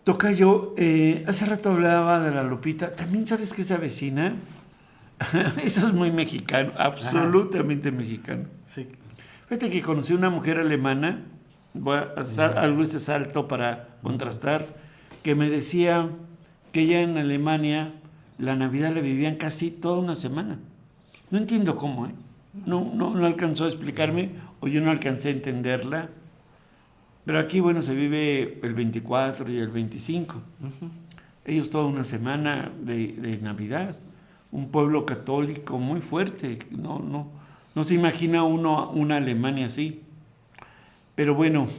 Tocayo, hace rato hablaba de la Lupita. ¿También sabes que esa vecina? Eso es muy mexicano, absolutamente mexicano. Sí. Fíjate que conocí una mujer alemana, voy a hacer algo este salto para contrastar, que me decía que ella en Alemania la Navidad la vivían casi toda una semana. No entiendo cómo, ¿eh? No alcanzó a explicarme o yo no alcancé a entenderla. Pero aquí, bueno, se vive el 24 y el 25. Ellos toda una semana de Navidad. Un pueblo católico muy fuerte. No se imagina uno una Alemania así. Pero bueno,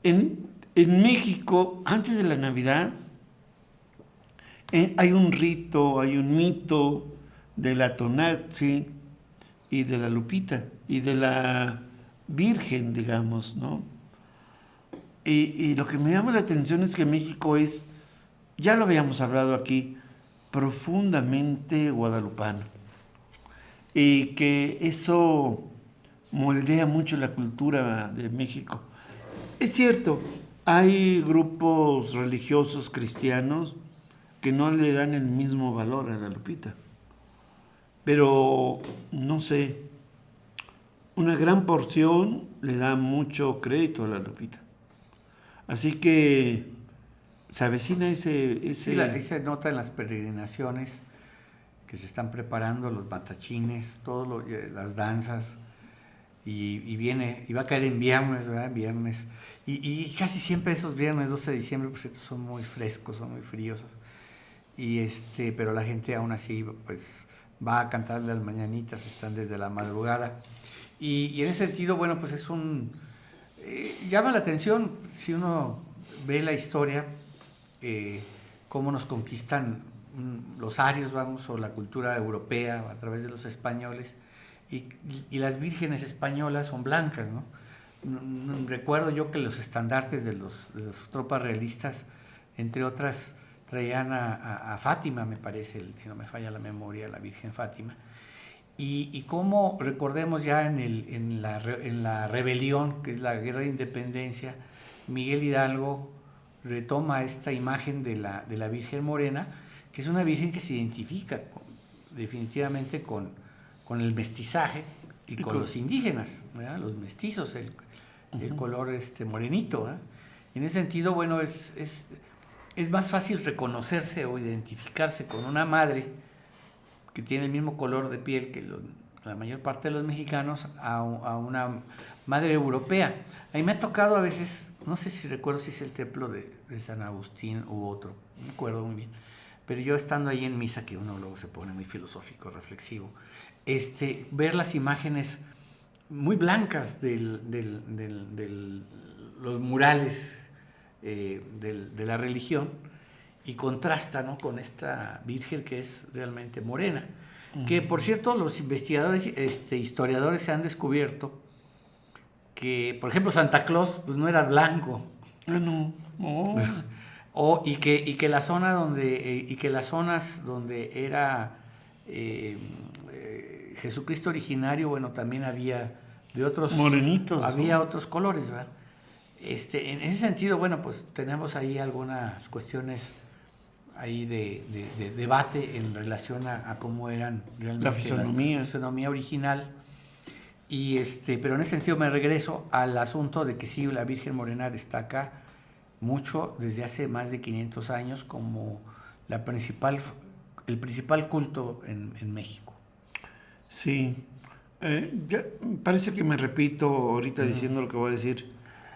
en México, antes de la Navidad, hay un rito, hay un mito de la Tonatzi y de la Lupita y de la Virgen, digamos, ¿no? Y lo que me llama la atención es que México es, ya lo habíamos hablado aquí, profundamente guadalupano. Y que eso moldea mucho la cultura de México. Es cierto, hay grupos religiosos cristianos que no le dan el mismo valor a la Lupita. Pero, no sé, una gran porción le da mucho crédito a la Lupita. Así que se avecina ese... Sí, ahí se nota en las peregrinaciones que se están preparando, los matachines, las danzas, y va a caer en viernes, ¿verdad? Viernes. Y casi siempre esos viernes, 12 de diciembre, por cierto, son muy frescos, son muy fríos. Pero la gente aún así, pues, va a cantar las mañanitas, están desde la madrugada. Y en ese sentido, bueno, pues es llama la atención si uno ve la historia, cómo nos conquistan los arios, vamos, o la cultura europea a través de los españoles, y las vírgenes españolas son blancas, ¿no? Recuerdo yo que los estandartes de las tropas realistas, entre otras, traían a Fátima, me parece, si no me falla la memoria, la Virgen Fátima. Y cómo, recordemos ya en la rebelión, que es la guerra de independencia, Miguel Hidalgo retoma esta imagen de la Virgen Morena, que es una virgen que se identifica definitivamente con el mestizaje y con los indígenas, ¿verdad? Los mestizos, el color morenito, ¿verdad? Y en ese sentido, bueno, es más fácil reconocerse o identificarse con una madre que tiene el mismo color de piel que la mayor parte de los mexicanos a una madre europea. A mí me ha tocado a veces, no sé si recuerdo si es el templo de San Agustín u otro, no me acuerdo muy bien, pero yo estando ahí en misa, que uno luego se pone muy filosófico, reflexivo, ver las imágenes muy blancas de los murales de la religión, y contrasta, ¿no?, con esta virgen que es realmente morena. Que, por cierto, los investigadores, historiadores se han descubierto que, por ejemplo, Santa Claus pues no era blanco. No. y que las zonas donde era Jesucristo originario, bueno, también había de otros morenitos, había ¿no? otros colores, ¿verdad? En ese sentido, bueno, pues tenemos ahí algunas cuestiones ahí de debate en relación a cómo eran realmente La fisonomía. la fisonomía original. Pero en ese sentido me regreso al asunto de que sí, la Virgen Morena destaca mucho desde hace más de 500 años como el principal culto en México. Sí. Ya, parece que me repito ahorita diciendo lo que voy a decir.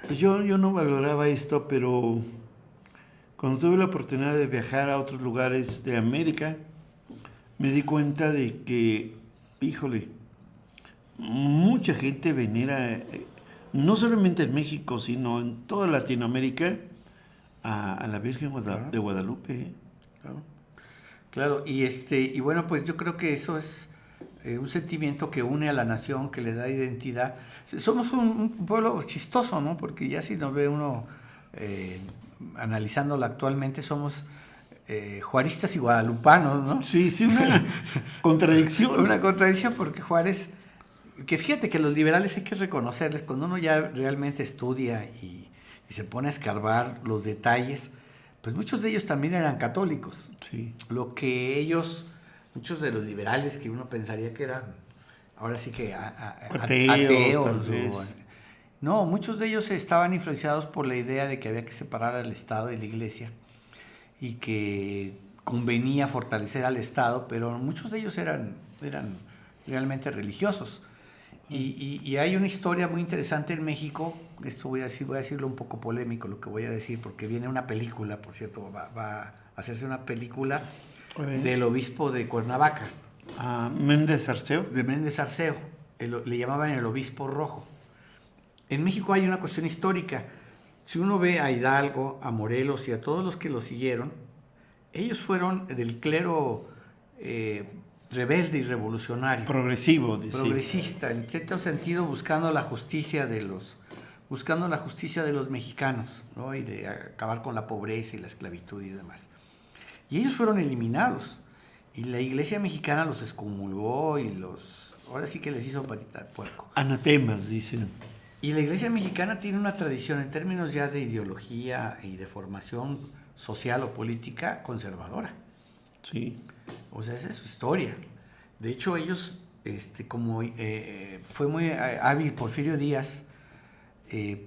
Pues yo no valoraba esto, pero cuando tuve la oportunidad de viajar a otros lugares de América, me di cuenta de que, híjole, mucha gente venera, no solamente en México, sino en toda Latinoamérica, a la Virgen de Guadalupe. Claro, y bueno, pues yo creo que eso es un sentimiento que une a la nación, que le da identidad. Somos un pueblo chistoso, ¿no? Porque ya si nos ve uno analizándolo actualmente, somos juaristas y guadalupanos, ¿no? Sí, una contradicción. Una contradicción, porque Juárez, que fíjate que los liberales hay que reconocerles, cuando uno ya realmente estudia y se pone a escarbar los detalles, pues muchos de ellos también eran católicos. Sí. Lo que ellos, muchos de los liberales que uno pensaría que eran, ahora sí que Ateos, tal vez. No, muchos de ellos estaban influenciados por la idea de que había que separar al Estado y la Iglesia y que convenía fortalecer al Estado, pero muchos de ellos eran realmente religiosos. Y hay una historia muy interesante en México, esto voy a decirlo un poco polémico lo que voy a decir, porque viene una película, por cierto, va a hacerse una película del obispo de Cuernavaca. Méndez Arceo. De Méndez Arceo, le llamaban el obispo rojo. En México hay una cuestión histórica. Si uno ve a Hidalgo, a Morelos y a todos los que lo siguieron, ellos fueron del clero rebelde y revolucionario. Progresivo, dice. Progresista, en cierto sentido buscando la justicia de los mexicanos, ¿no? Y de acabar con la pobreza y la esclavitud y demás. Y ellos fueron eliminados. Y la iglesia mexicana los excomulgó y ahora sí que les hizo patita de puerco. Anatemas, dicen. Y la iglesia mexicana tiene una tradición en términos ya de ideología y de formación social o política conservadora. Sí. O sea, esa es su historia. De hecho, ellos, fue muy hábil Porfirio Díaz,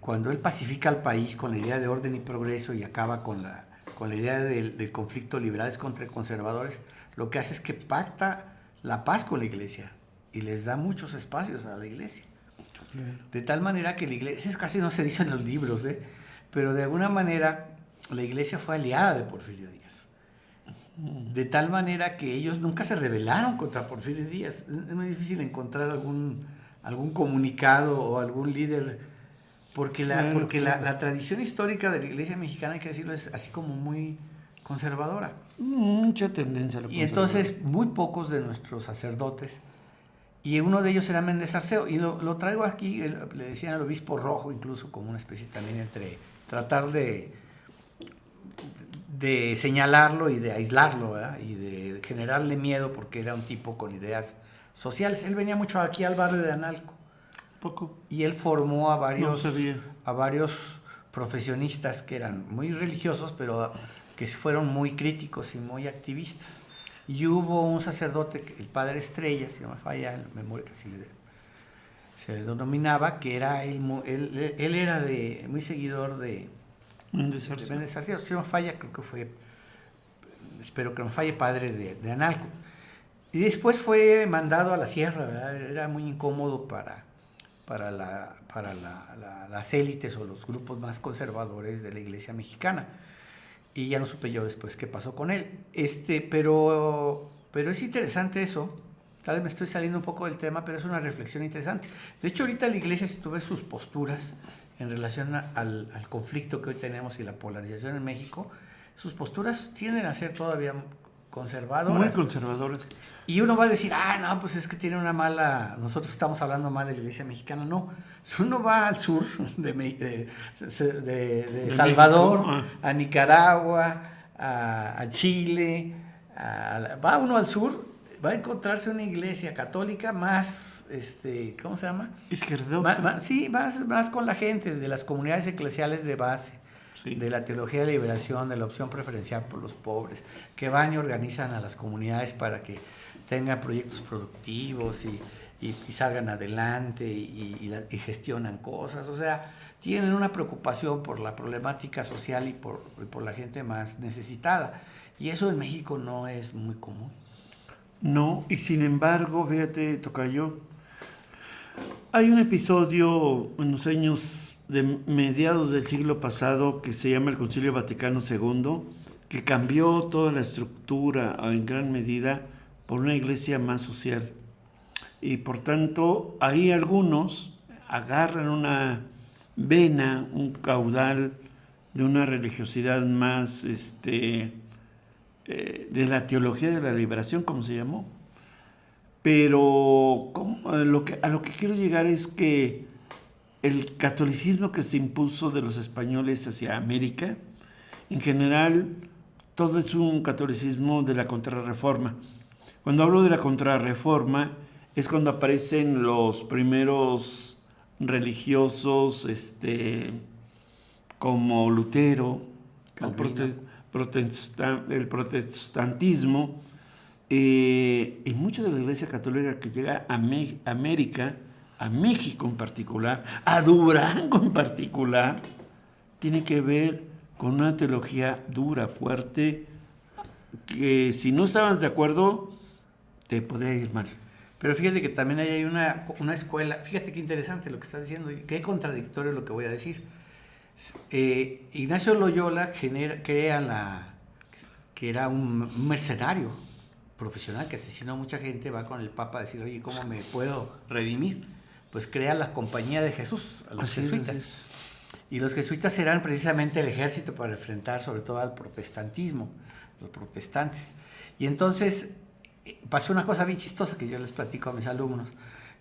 cuando él pacifica al país con la idea de orden y progreso y acaba con la idea del conflicto liberales contra conservadores, lo que hace es que pacta la paz con la iglesia y les da muchos espacios a la iglesia. Claro. De tal manera que la iglesia, eso casi no se dice en los libros, pero de alguna manera la iglesia fue aliada de Porfirio Díaz. De tal manera que ellos nunca se rebelaron contra Porfirio Díaz. Es muy difícil encontrar algún comunicado o algún líder, porque la tradición histórica de la iglesia mexicana, hay que decirlo, es así como muy conservadora. Mucha tendencia a lo conservador. Y entonces muy pocos de nuestros sacerdotes, y uno de ellos era Méndez Arceo, y lo traigo aquí, le decían al obispo rojo, incluso como una especie también entre tratar de señalarlo y de aislarlo, ¿verdad? Y de generarle miedo porque era un tipo con ideas sociales. Él venía mucho aquí al barrio de Analco. Poco. Y él formó a varios profesionistas que eran muy religiosos, pero que fueron muy críticos y muy activistas. Y hubo un sacerdote, el padre Estrella, si no me falla la memoria, que se le denominaba, que era él era muy seguidor de Méndez Arceo. Si no me falla, creo que fue, espero que no me falle, padre de Analco. Y después fue mandado a la sierra, ¿verdad? Era muy incómodo para las élites o los grupos más conservadores de la iglesia mexicana. Y ya no supe yo después qué pasó con él. Pero es interesante eso. Tal vez me estoy saliendo un poco del tema, pero es una reflexión interesante. De hecho, ahorita la iglesia, si tú ves sus posturas en relación al conflicto que hoy tenemos y la polarización en México, sus posturas tienden a ser todavía conservadoras. Muy conservadoras. Y uno va a decir, no, pues es que tiene una mala... Nosotros estamos hablando mal de la iglesia mexicana. No, si uno va al sur de Salvador, México, a Nicaragua, a Chile, va uno al sur, va a encontrarse una iglesia católica más, ¿cómo se llama? Izquierdosa. Sí, más con la gente de las comunidades eclesiales de base. Sí. De la teología de liberación, de la opción preferencial por los pobres, que van y organizan a las comunidades para que tengan proyectos productivos y salgan adelante y gestionan cosas. O sea, tienen una preocupación por la problemática social y por la gente más necesitada. Y eso en México no es muy común. No, y sin embargo, fíjate, tocayo, hay un episodio en los años de mediados del siglo pasado que se llama el Concilio Vaticano II, que cambió toda la estructura en gran medida por una iglesia más social. Y por tanto, ahí algunos agarran una vena, un caudal de una religiosidad más de la teología de la liberación, como se llamó. Pero a lo que quiero llegar es que el catolicismo que se impuso de los españoles hacia América, en general, todo es un catolicismo de la Contrarreforma. Cuando hablo de la Contrarreforma, es cuando aparecen los primeros religiosos, como Lutero, el protestantismo y mucho de la Iglesia Católica que llega a América, a México en particular, a Durango en particular, tiene que ver con una teología dura, fuerte, que si no estabas de acuerdo, te podía ir mal. Pero fíjate que también hay una escuela, fíjate qué interesante lo que estás diciendo, y qué contradictorio lo que voy a decir. Ignacio Loyola crea que era un mercenario profesional que asesinó a mucha gente, va con el Papa a decir, oye, ¿cómo me puedo redimir? Pues crea la Compañía de Jesús, a los jesuitas. Y los jesuitas eran precisamente el ejército para enfrentar sobre todo al protestantismo, los protestantes. Y entonces pasó una cosa bien chistosa que yo les platico a mis alumnos,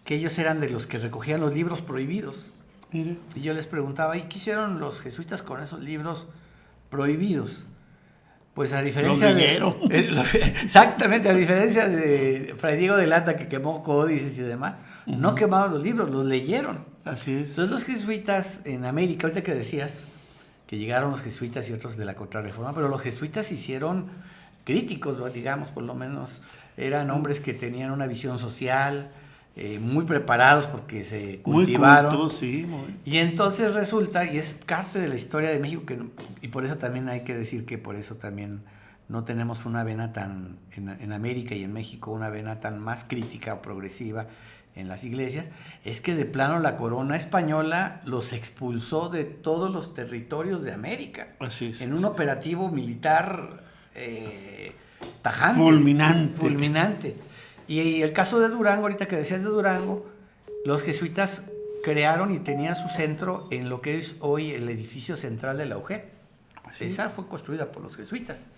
que ellos eran de los que recogían los libros prohibidos. Mira. Y yo les preguntaba, ¿y qué hicieron los jesuitas con esos libros prohibidos? Pues a diferencia exactamente, a diferencia de Fray Diego de Landa, que quemó códices y demás, no quemaron los libros, los leyeron. Así es. Entonces los jesuitas en América, ahorita que decías que llegaron los jesuitas y otros de la Contrarreforma, pero los jesuitas se hicieron críticos, digamos, por lo menos eran hombres que tenían una visión social, muy preparados porque se cultivaron. Muy cultos, sí, muy. Y entonces resulta, y es parte de la historia de México, y por eso también hay que decir que por eso también no tenemos una vena tan, en América y en México, una vena tan más crítica o progresiva en las iglesias, es que de plano la corona española los expulsó de todos los territorios de América. Así es. En un operativo militar tajante. Fulminante. Y el caso de Durango, ahorita que decías de Durango, los jesuitas crearon y tenían su centro en lo que es hoy el edificio central de la UGED. ¿Sí? Esa fue construida por los jesuitas.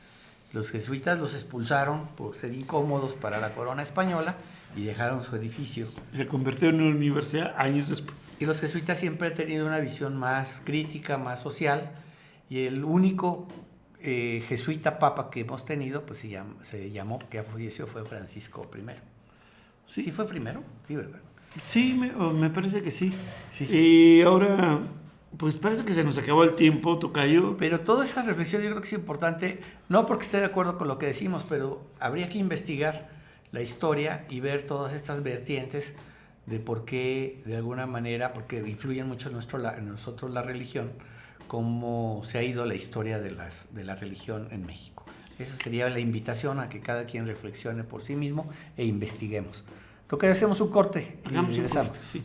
Los jesuitas los expulsaron por ser incómodos para la corona española y dejaron su edificio. Se convirtió en una universidad años después. Y los jesuitas siempre han tenido una visión más crítica, más social, y el único jesuita papa que hemos tenido, pues se llamó, que falleció, fue Francisco I. ¿Sí fue primero? Sí, ¿verdad? Sí, me parece que sí. Sí. Y ahora, pues parece que se nos acabó el tiempo, tocayo. Pero toda esa reflexión yo creo que es importante, no porque esté de acuerdo con lo que decimos, pero habría que investigar la historia y ver todas estas vertientes de por qué, de alguna manera, porque influyen mucho en nosotros la religión, cómo se ha ido la historia de la religión en México. Esa sería la invitación a que cada quien reflexione por sí mismo e investiguemos. Toca, hacemos un corte. Hagamos un corte, sí.